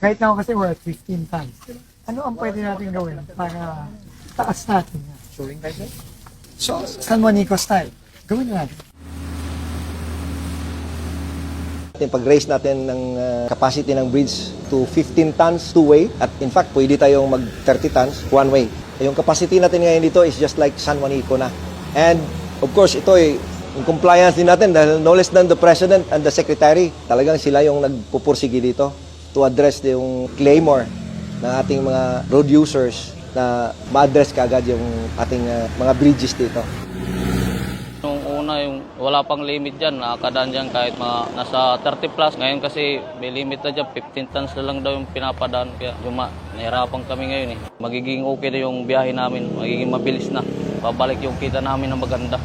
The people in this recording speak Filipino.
Right now kasi we're at 15 tons. Ano ang pwede natin gawin para taas natin yan? Showing right now? So, San Juanico style, gawin natin. Pag-raise natin ng capacity ng bridge to 15 tons two-way at in fact, pwede tayong mag 30 tons one-way. Yung capacity natin ngayon dito is just like San Juanico na. And of course, ito ay in compliance din natin dahil no less than the President and the Secretary, talagang sila yung nagpupursige dito to address yung claimor ng ating mga road users na ma-address kaagad yung ating mga bridges dito. Nung una, yung wala pang limit dyan, nakakadaan dyan kahit nasa 30 plus. Ngayon kasi may limit na dyan, 15 tons na lang daw yung pinapadaan. Kaya nahirapan kami ngayon eh. Magiging okay na yung biyahe namin, magiging mabilis na. Babalik yung kita namin na maganda.